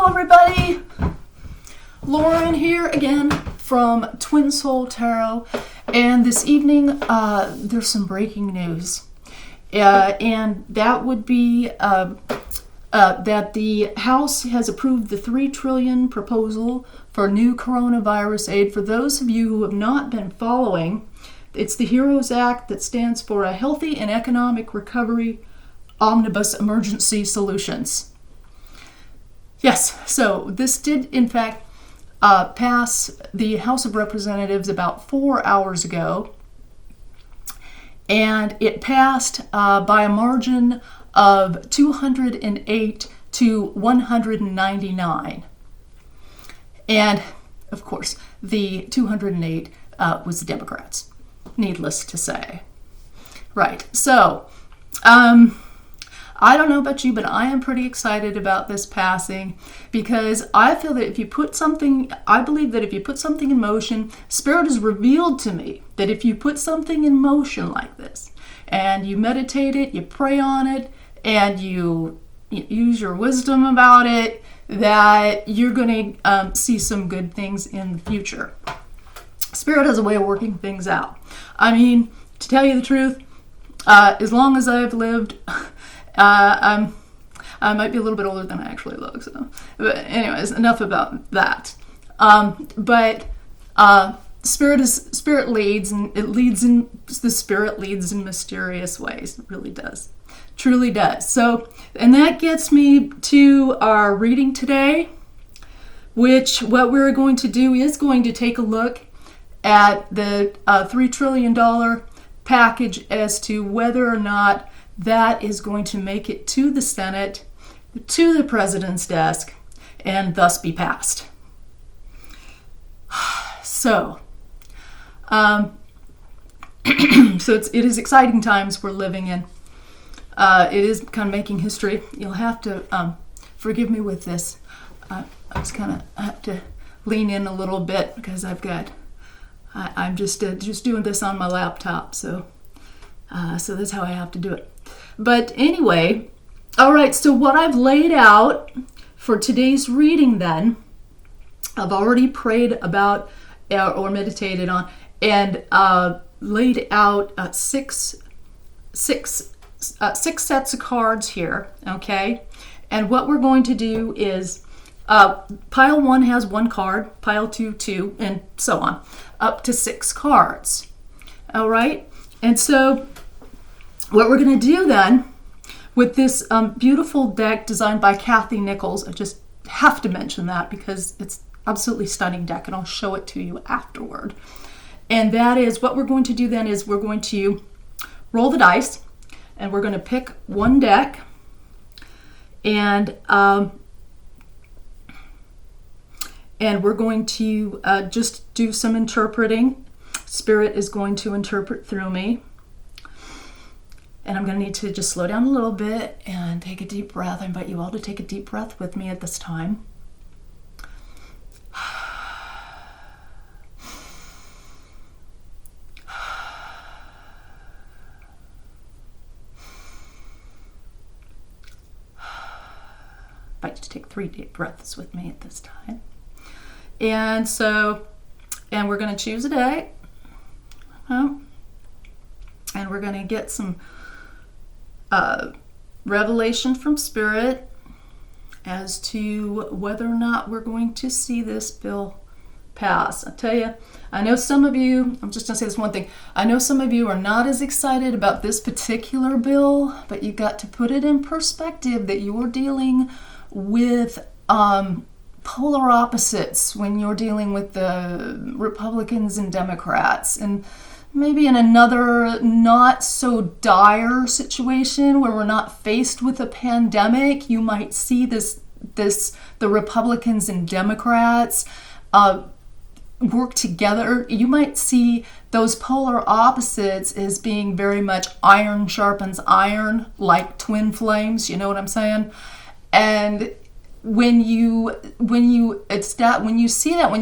everybody. Lauren here again from Twin Soul Tarot, and this evening there's some breaking news, and that would be that the House has approved the $3 trillion proposal for new coronavirus aid. For those of you who have not been following, it's the HEROES Act that stands for a Healthy and Economic Recovery Omnibus Emergency Solutions. Yes, so this did in fact pass the House of Representatives about 4 hours ago, and it passed by a margin of 208 to 199. And of course, the 208 was the Democrats, needless to say. Right, so I don't know about you, but I am pretty excited about this passing, because I feel that if you put something, I believe that if you put something in motion, Spirit has revealed to me that if you put something in motion like this, and you meditate it, you pray on it, and you use your wisdom about it, that you're going to see some good things in the future. Spirit has a way of working things out. I mean, to tell you the truth, as long as I've lived, I might be a little bit older than I actually look. So, but anyways, enough about that. Spirit leads, and the Spirit leads in mysterious ways. It really does, truly does. So, and that gets me to our reading today, which what we're going to do is going to take a look at the $3 trillion package as to whether or not that is going to make it to the Senate, to the president's desk, and thus be passed. So, it is exciting times we're living in. It is kind of making history. You'll have to forgive me with this. I have to lean in a little bit because I'm just doing this on my laptop, so that's how I have to do it. But anyway, all right, so what I've laid out for today's reading then, I've already prayed about or meditated on and laid out six sets of cards here, okay? And what we're going to do is pile 1 has 1 card, pile 2, 2, and so on, up to 6 cards, all right? And so what we're going to do then with this beautiful deck designed by Kathy Nichols, I just have to mention that because it's absolutely stunning deck, and I'll show it to you afterward. And that is what we're going to do then is we're going to roll the dice, and we're going to pick one deck, and we're going to just do some interpreting. Spirit is going to interpret through me. And I'm going to need to just slow down a little bit and take a deep breath. I invite you all to take a deep breath with me at this time. I invite you to take 3 deep breaths with me at this time. And we're going to choose a deck. And we're going to get some revelation from Spirit as to whether or not we're going to see this bill pass. I tell you, I know some of you, I'm just going to say this one thing, I know some of you are not as excited about this particular bill, but you got to put it in perspective that you're dealing with polar opposites when you're dealing with the Republicans and Democrats, and maybe in another not so dire situation where we're not faced with a pandemic, you might see the Republicans and Democrats work together. You might see those polar opposites as being very much iron sharpens iron, like twin flames. You know what I'm saying? And when you see that, when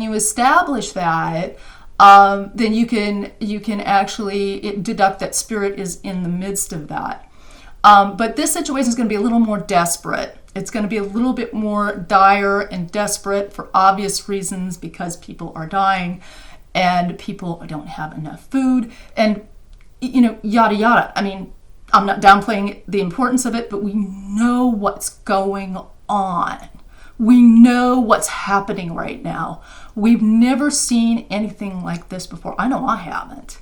you establish that, then you can actually deduct that Spirit is in the midst of that. But this situation is going to be a little more desperate. It's going to be a little bit more dire and desperate for obvious reasons, because people are dying and people don't have enough food and, yada, yada. I mean, I'm not downplaying the importance of it, but we know what's going on. We know what's happening right now. We've never seen anything like this before. I know I haven't.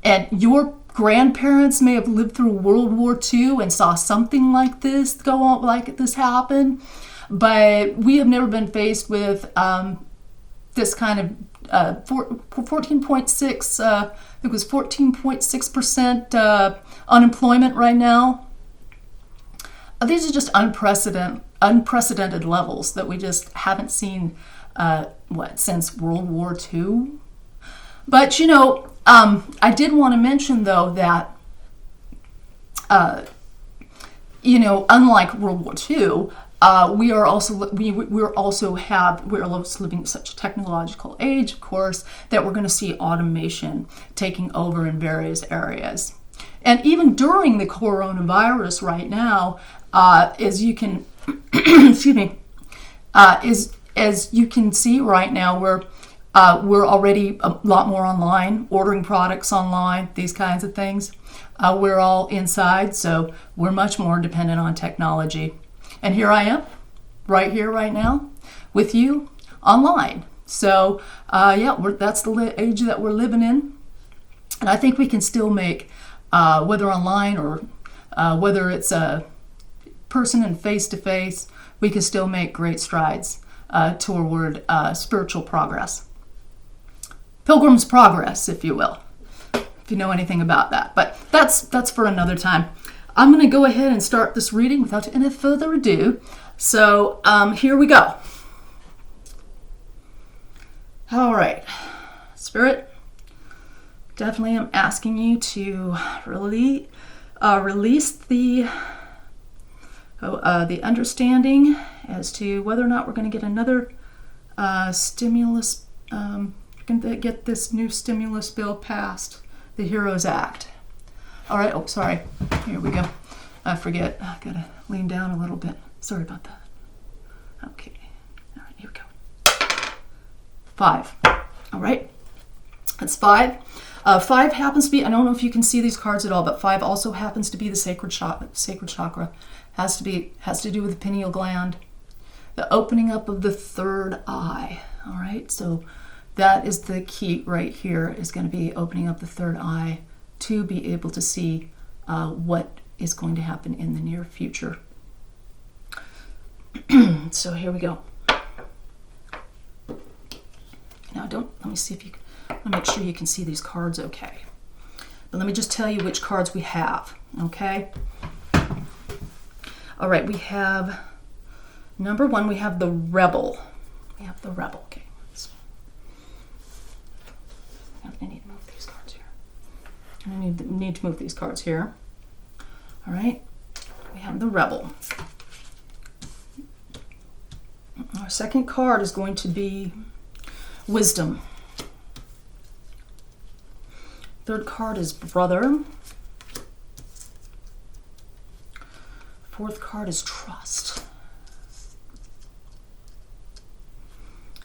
And your grandparents may have lived through World War II and saw something like this go on, like this happen. But we have never been faced with this kind of 14.6, I think it was 14.6% unemployment right now. These are just unprecedented levels that we just haven't seen, since World War II. But, I did want to mention, though, that, unlike World War II, we're also living in such a technological age, of course, that we're going to see automation taking over in various areas. And even during the coronavirus right now, as you can, excuse me, as you can see right now, we're already a lot more online, ordering products online, these kinds of things. We're all inside, so we're much more dependent on technology. And here I am, right here, right now, with you online. So, that's the age that we're living in. And I think we can still make, whether online or whether it's a person and face-to-face, we can still make great strides toward spiritual progress. Pilgrim's Progress, if you will, if you know anything about that. But that's for another time. I'm going to go ahead and start this reading without any further ado. So here we go. All right. Spirit, definitely I'm asking you to really release the understanding as to whether or not we're going to get another stimulus, going to get this new stimulus bill passed, the HEROES Act. All right. Oh, sorry. Here we go. I forget. I got to lean down a little bit. Sorry about that. Okay. All right. Here we go. 5. All right. That's 5. 5 happens to be, I don't know if you can see these cards at all, but 5 also happens to be the sacred chakra. Has to do with the pineal gland. The opening up of the third eye. All right. So that is the key right here, is going to be opening up the third eye to be able to see what is going to happen in the near future. So here we go. Now let me see if you can, let me make sure you can see these cards okay. But let me just tell you which cards we have, okay? All right, we have, number 1, we have the Rebel. We have the Rebel, okay. I need to move these cards here. I need to move these cards here. All right, we have the Rebel. Our second card is going to be Wisdom. Third card is Brother. Fourth card is Trust.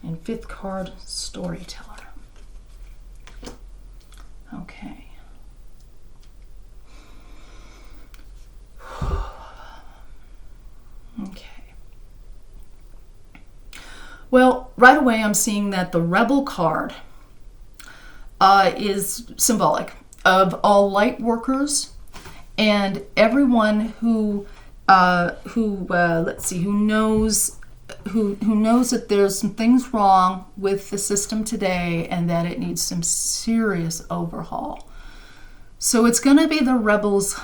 And fifth card, Storyteller. Okay. Okay. Well, right away I'm seeing that the Rebel card is symbolic of all light workers and everyone who knows that there's some things wrong with the system today and that it needs some serious overhaul. So it's going to be the rebels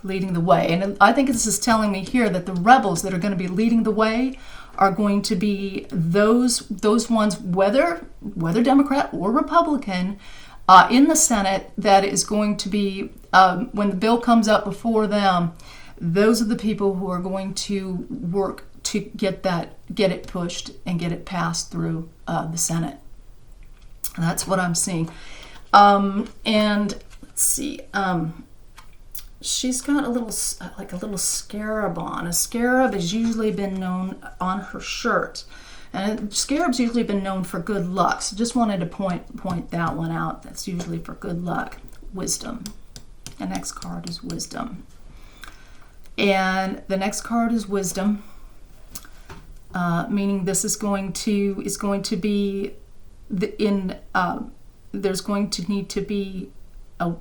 leading the way. And I think this is telling me here that the rebels that are going to be leading the way are going to be those ones, whether Democrat or Republican, in the Senate, that is going to be, when the bill comes up before them, those are the people who are going to work to get it pushed and get it passed through the Senate. That's what I'm seeing. And let's see. she's got a little, like a little scarab on. A scarab has usually been known on her shirt. And scarab's usually been known for good luck. So just wanted to point that one out. That's usually for good luck. Wisdom. The next card is wisdom. And the next card is wisdom, meaning this is going to be there's going to need to be a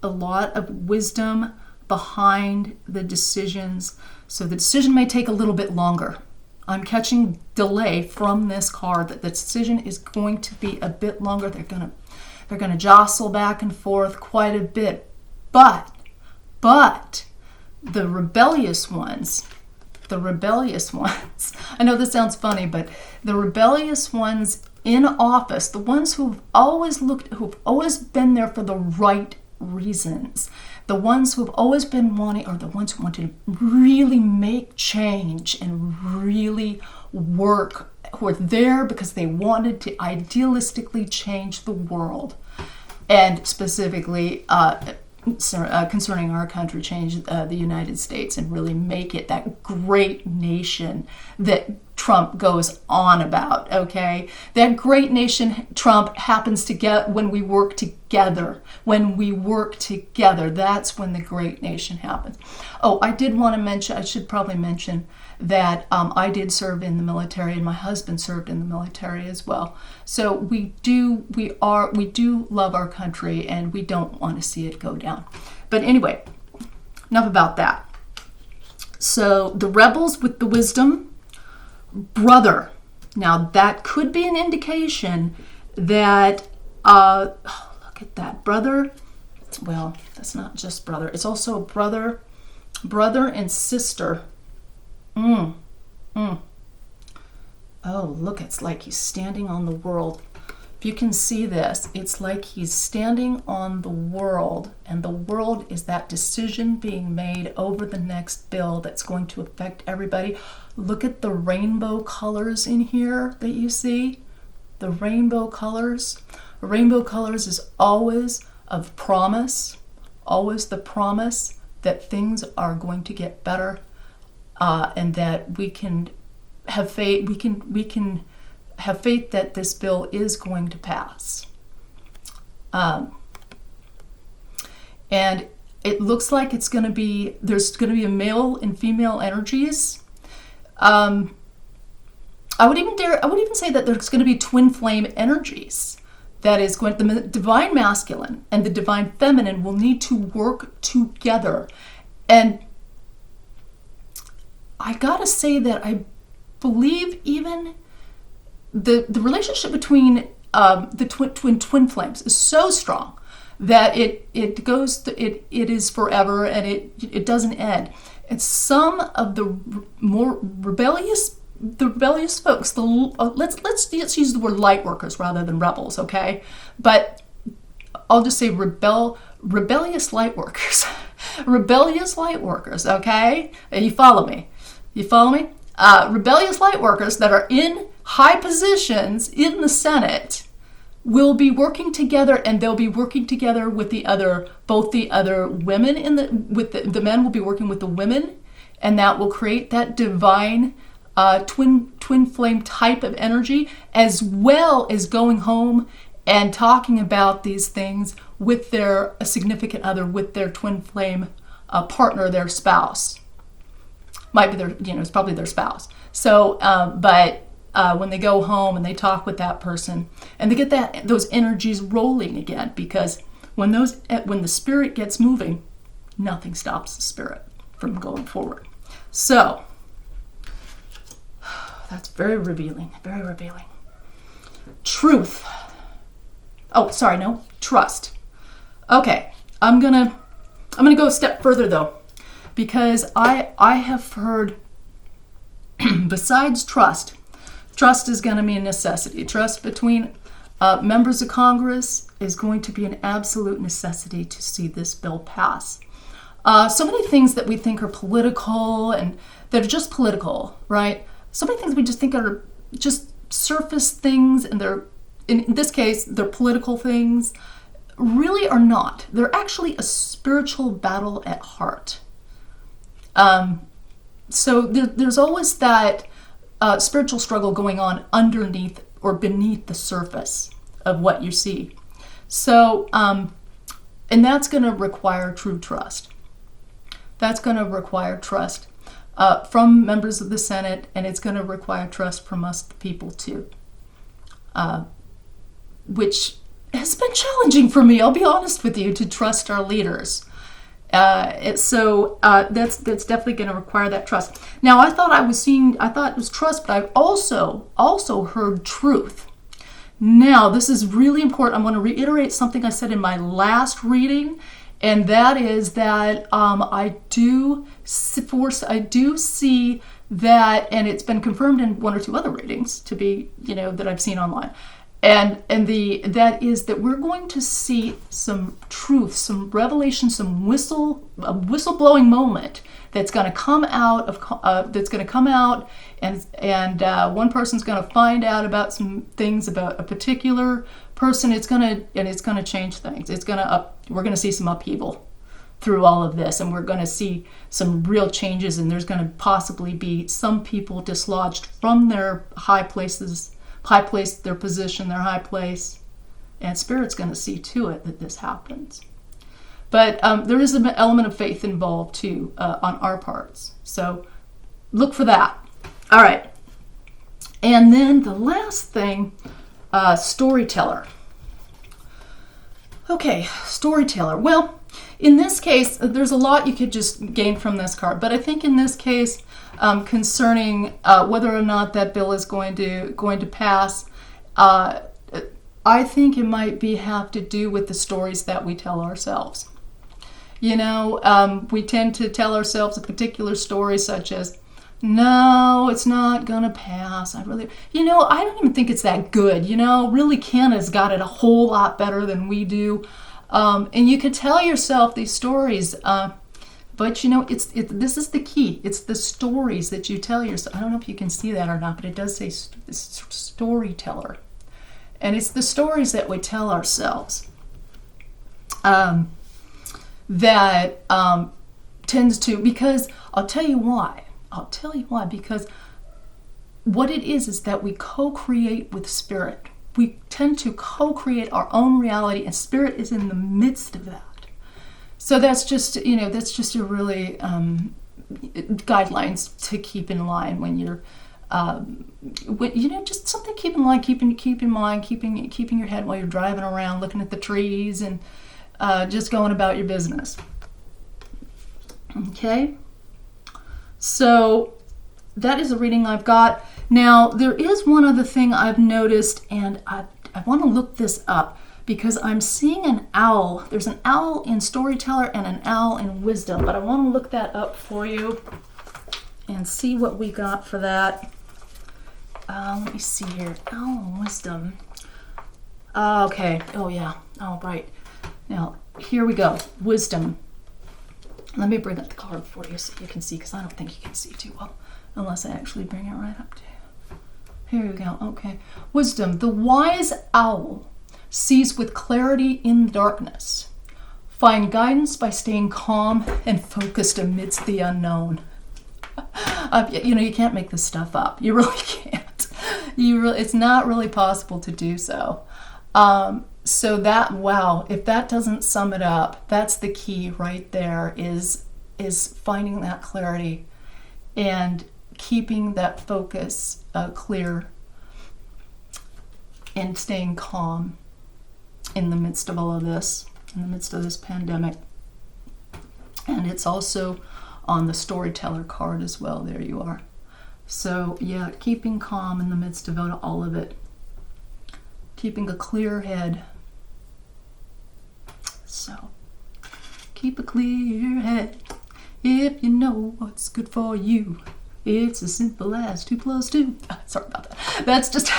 lot of wisdom behind the decisions. So the decision may take a little bit longer. I'm catching delay from this card that the decision is going to be a bit longer. They're gonna jostle back and forth quite a bit. But the rebellious ones, I know this sounds funny, but the rebellious ones in office, the ones who've always been there for the right reasons, the ones who've always been wanting, or the ones who want to really make change and really work, who are there because they wanted to idealistically change the world, and specifically concerning our country, change the United States and really make it that great nation that Trump goes on about, okay? That great nation Trump happens to get when we work together. When we work together, that's when the great nation happens. Oh, I should probably mention that I did serve in the military, and my husband served in the military as well. So we do love our country, and we don't want to see it go down. But anyway, enough about that. So the rebels with the wisdom, brother. Now that could be an indication that, look at that, brother. Well, that's not just brother. It's also brother and sister. Oh, look, it's like he's standing on the world. If you can see this, it's like he's standing on the world, and the world is that decision being made over the next bill that's going to affect everybody. Look at the rainbow colors in here that you see. The rainbow colors. Rainbow colors is always of promise, always the promise that things are going to get better. And that we can have faith. We can have faith that this bill is going to pass. And it looks like there's going to be a male and female energies. I would even say that there's going to be twin flame energies. That is the divine masculine and the divine feminine will need to work together. And I gotta say that I believe even the relationship between the twin flames is so strong that it is forever, and it doesn't end. And some of the more rebellious folks, let's use the word light workers rather than rebels, okay? But I'll just say rebellious light workers, rebellious light workers, okay? You follow me? Rebellious light workers that are in high positions in the Senate will be working together, and they'll be working together with both the other women the men will be working with the women, and that will create that divine twin flame type of energy, as well as going home and talking about these things with their significant other, with their twin flame partner, their spouse. Might be it's probably their spouse. So, but when they go home and they talk with that person, and they get those energies rolling again, because when the spirit gets moving, nothing stops the spirit from going forward. So that's very revealing. Very revealing. Truth. Oh, sorry, no, trust. Okay, I'm gonna go a step further though. Because I have heard, besides trust is going to be a necessity. Trust between members of Congress is going to be an absolute necessity to see this bill pass. So many things that we think are political, and that are just political, right? So many things we just think are just surface things, and in this case, they're political things. really are not. They're actually a spiritual battle at heart. So there's always that spiritual struggle going on underneath or beneath the surface of what you see. So, and that's going to require true trust. That's going to require trust from members of the Senate, and it's going to require trust from us, the people, too. Which has been challenging for me, I'll be honest with you, to trust our leaders. So that's definitely going to require that trust. Now, I thought it was trust, but I also heard truth. Now, this is really important. I want to reiterate something I said in my last reading, and that is that I do see that, and it's been confirmed in one or two other readings to be, that I've seen online. And that is that we're going to see some truth, some revelation, some a whistleblowing moment that's going to come out and one person's going to find out about some things about a particular person. It's going to change things. We're going to see some upheaval through all of this, and we're going to see some real changes, and there's going to possibly be some people dislodged from their high place, their position, their high place, and Spirit's going to see to it that this happens. But there is an element of faith involved too on our parts. So look for that. All right. And then the last thing, storyteller. Okay, storyteller. Well, in this case, there's a lot you could just gain from this card, but I think in this case, concerning whether or not that bill is going to pass, I think it might have to do with the stories that we tell ourselves. We tend to tell ourselves a particular story, such as, no, it's not gonna pass. I don't even think it's that good. Really, Canada's got it a whole lot better than we do. And you could tell yourself these stories, but this is the key. It's the stories that you tell yourself. I don't know if you can see that or not, but it does say storyteller. And it's the stories that we tell ourselves that tends to, because I'll tell you why, because what it is that we co-create with Spirit. We tend to co-create our own reality, and Spirit is in the midst of that. So that's just a really guidelines to keep in line when you're, just something to keep in line, keep in mind, keeping your head while you're driving around, looking at the trees, and just going about your business. Okay, so that is a reading I've got. Now, there is one other thing I've noticed, and I want to look this up because I'm seeing an owl. There's an owl in Storyteller and an owl in Wisdom, but I want to look that up for you and see what we got for that. Let me see here. Owl and Wisdom. Okay. Oh, yeah. Oh, right. Now, here we go. Wisdom. Let me bring up the card for you so you can see, because I don't think you can see too well unless I actually bring it right up to you. Here we go. Okay. Wisdom. The wise owl sees with clarity in darkness. Find guidance by staying calm and focused amidst the unknown. You can't make this stuff up. You really can't. It's not really possible to do so. So that, wow, if that doesn't sum it up, that's the key right there, is finding that clarity and keeping that focus clear and staying calm in the midst of all of this, in the midst of this pandemic. And it's also on the Storyteller card as well. There you are. So yeah, keeping calm in the midst of all of it. Keeping a clear head. So, keep a clear head if you know what's good for you. It's as simple as 2 + 2. Sorry about that. That's just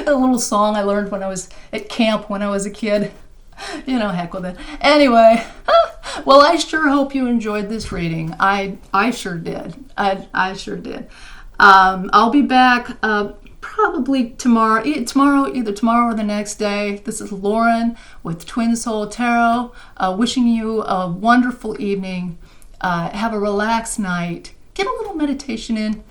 a little song I learned when I was at camp when I was a kid. Heck with it. Anyway, well, I sure hope you enjoyed this reading. I sure did. I sure did. I'll be back probably tomorrow, either tomorrow or the next day. This is Lauren with Twin Soul Tarot, wishing you a wonderful evening. Have a relaxed night. Get a little meditation in,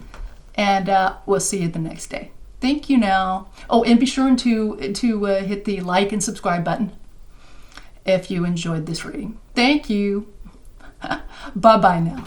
and we'll see you the next day. Thank you now. Oh, and be sure to hit the like and subscribe button if you enjoyed this reading. Thank you. Bye-bye now.